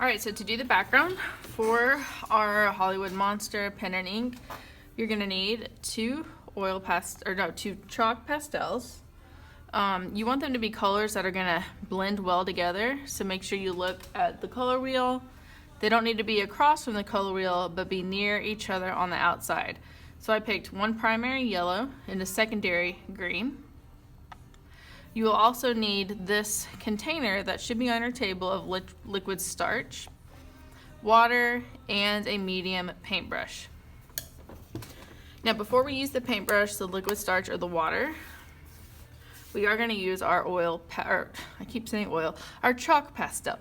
Alright, so to do the background for our Hollywood Monster pen and ink, you're going to need two chalk pastels. You want them to be colors that are going to blend well together, so make sure you look at the color wheel. They don't need to be across from the color wheel, but be near each other on the outside. So I picked one primary yellow and a secondary green. You will also need this container that should be on your table of liquid starch, water, and a medium paintbrush. Now before we use the paintbrush, the liquid starch, or the water, we are going to use our our chalk pastel.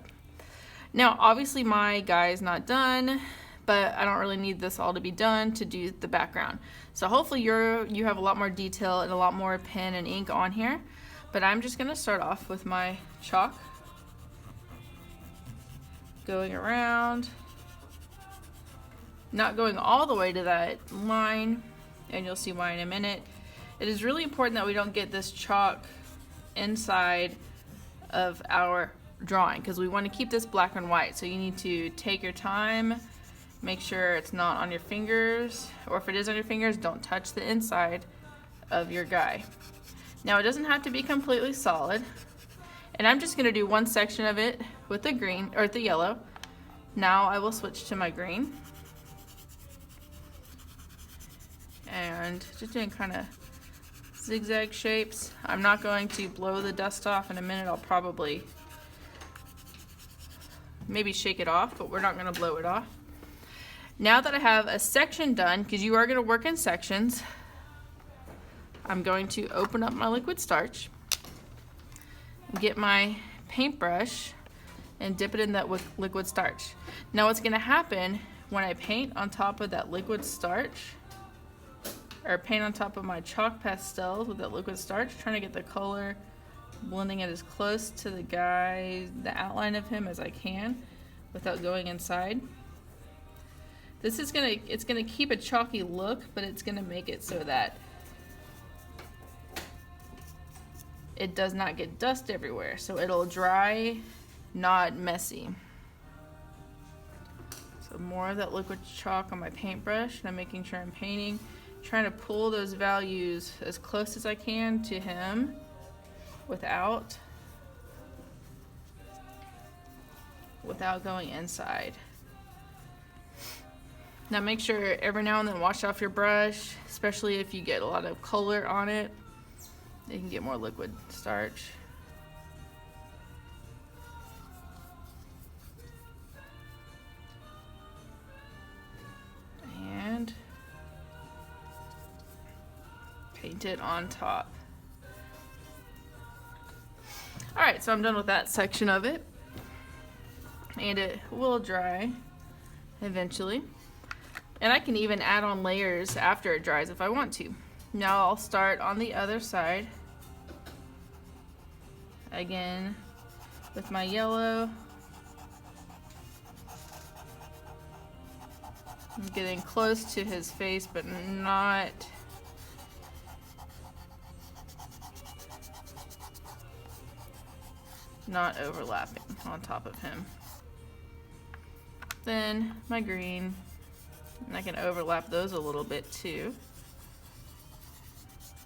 Now obviously my guy is not done, but I don't really need this all to be done to do the background. So hopefully you have a lot more detail and a lot more pen and ink on here. But I'm just gonna start off with my chalk, going around, not going all the way to that line, and you'll see why in a minute. It is really important that we don't get this chalk inside of our drawing, because we want to keep this black and white. So you need to take your time, make sure it's not on your fingers, or if it is on your fingers, don't touch the inside of your guy. Now it doesn't have to be completely solid, and I'm just going to do one section of it with the green, or the yellow. Now I will switch to my green, and just doing kind of zigzag shapes. I'm not going to blow the dust off. In a minute I'll probably maybe shake it off, but we're not going to blow it off. Now that I have a section done, because you are going to work in sections, I'm going to open up my liquid starch, get my paintbrush, and dip it in that liquid starch. Now what's going to happen when I paint on top of that liquid starch, or paint on top of my chalk pastels with that liquid starch, trying to get the color, blending it as close to the outline of him as I can without going inside. This is it's gonna keep a chalky look, but it's gonna make it so that it does not get dust everywhere, so it'll dry, not messy. So more of that liquid chalk on my paintbrush, and I'm making sure I'm painting, trying to pull those values as close as I can to him without going inside. Now make sure every now and then wash off your brush, especially if you get a lot of color on it. You can get more liquid starch. And paint it on top. Alright, so I'm done with that section of it. And it will dry eventually. And I can even add on layers after it dries if I want to. Now I'll start on the other side. Again, with my yellow. I'm getting close to his face, but not overlapping on top of him. Then my green, and I can overlap those a little bit too,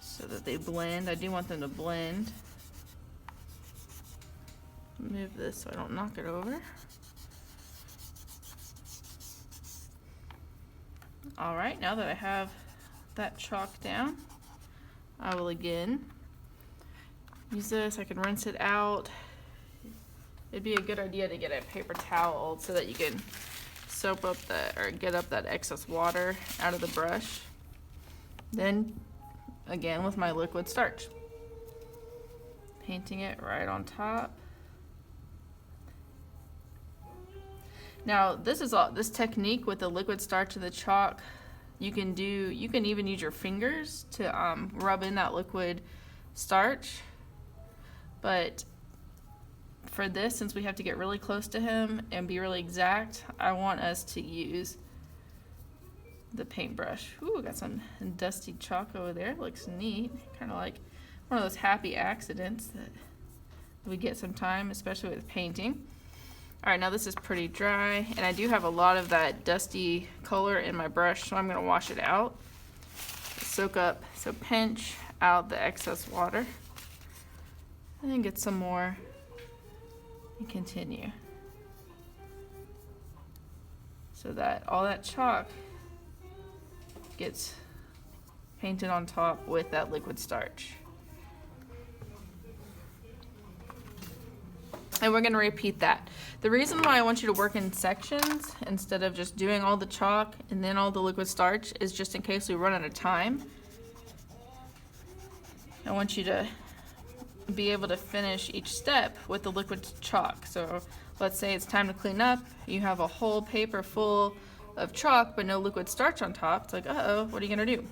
so that they blend. I do want them to blend. Move this so I don't knock it over. Alright, now that I have that chalk down, I will again use this. I can rinse it out. It'd be a good idea to get a paper towel so that you can soap up get up that excess water out of the brush. Then again with my liquid starch, painting it right on top. Now this technique with the liquid starch and the chalk, you can even use your fingers to rub in that liquid starch, but for this, since we have to get really close to him and be really exact, I want us to use the paintbrush. Ooh, got some dusty chalk over there. Looks neat. Kind of like one of those happy accidents that we get sometime, especially with painting. All right, now this is pretty dry, and I do have a lot of that dusty color in my brush, so I'm gonna wash it out. Soak up, so pinch out the excess water, and then get some more, and continue. So that all that chalk gets painted on top with that liquid starch. And we're gonna repeat that. The reason why I want you to work in sections instead of just doing all the chalk and then all the liquid starch is just in case we run out of time. I want you to be able to finish each step with the liquid chalk. So let's say it's time to clean up. You have a whole paper full of chalk but no liquid starch on top. It's like, uh-oh, what are you gonna do?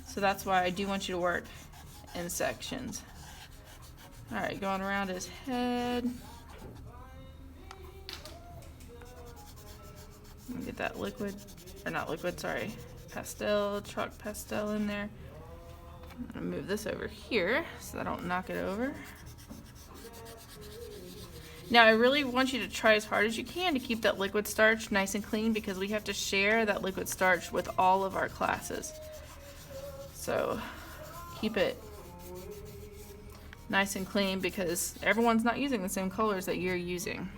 So that's why I do want you to work in sections. All right, going around his head. Get that liquid, or not liquid, sorry, pastel, chalk pastel in there. I'm gonna move this over here so I don't knock it over. Now I really want you to try as hard as you can to keep that liquid starch nice and clean because we have to share that liquid starch with all of our classes. So keep it nice and clean because everyone's not using the same colors that you're using.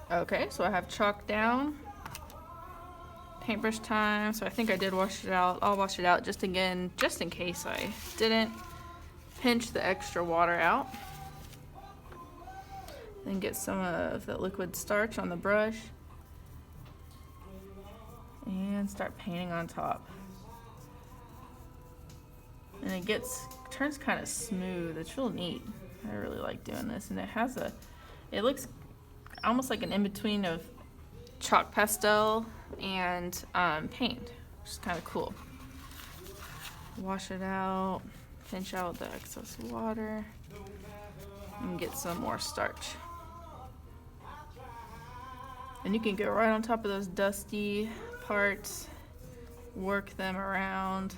Okay, so I have chalk down. Paintbrush time. So I think I did wash it out. I'll wash it out just again, just in case I didn't. Pinch the extra water out. Then get some of that liquid starch on the brush. And start painting on top. And it turns kind of smooth. It's real neat. I really like doing this. And it looks almost like an in-between of chalk pastel and paint, which is kind of cool. Wash it out, pinch out the excess water, and get some more starch. And you can go right on top of those dusty parts, work them around.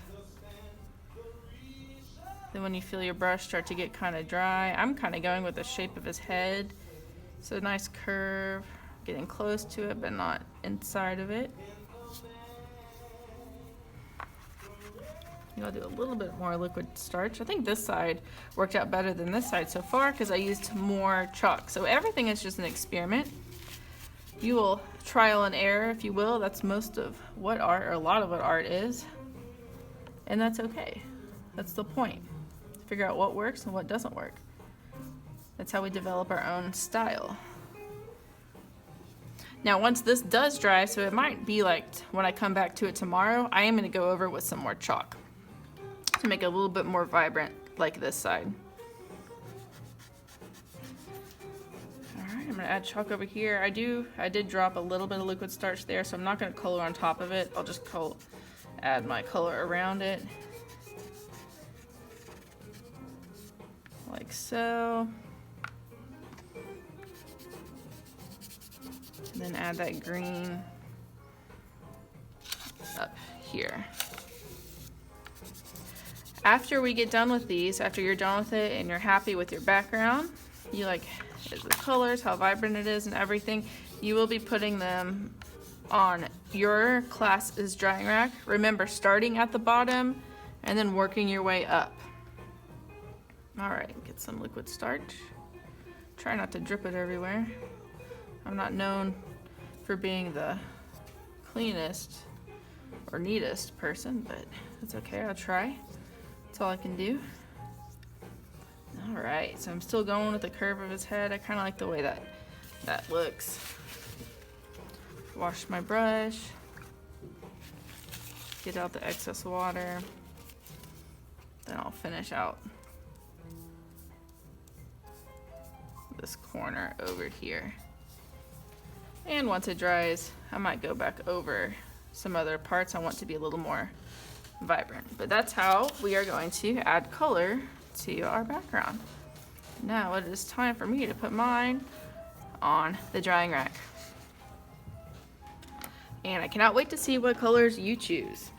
Then when you feel your brush start to get kind of dry, I'm kind of going with the shape of his head. So a nice curve, getting close to it but not inside of it. I'll do a little bit more liquid starch. I think this side worked out better than this side so far because I used more chalk. So everything is just an experiment. You will trial and error, if you will. That's most of what art, or a lot of what art is. And that's okay. That's the point. Figure out what works and what doesn't work. That's how we develop our own style. Now once this does dry, so it might be like when I come back to it tomorrow, I am going to go over with some more chalk to make it a little bit more vibrant like this side. Alright, I'm going to add chalk over here. I did drop a little bit of liquid starch there, so I'm not going to color on top of it. I'll just add my color around it. Like so. And then add that green up here. After we get done with these, after you're done with it and you're happy with your background, you like the colors, how vibrant it is and everything, you will be putting them on your class's drying rack. Remember, starting at the bottom and then working your way up. All right, get some liquid starch. Try not to drip it everywhere. I'm not known for being the cleanest or neatest person, but that's okay, I'll try. That's all I can do. All right, so I'm still going with the curve of his head. I kind of like the way that looks. Wash my brush. Get out the excess water. Then I'll finish out this corner over here. And once it dries, I might go back over some other parts I want to be a little more vibrant. But that's how we are going to add color to our background. Now it is time for me to put mine on the drying rack. And I cannot wait to see what colors you choose.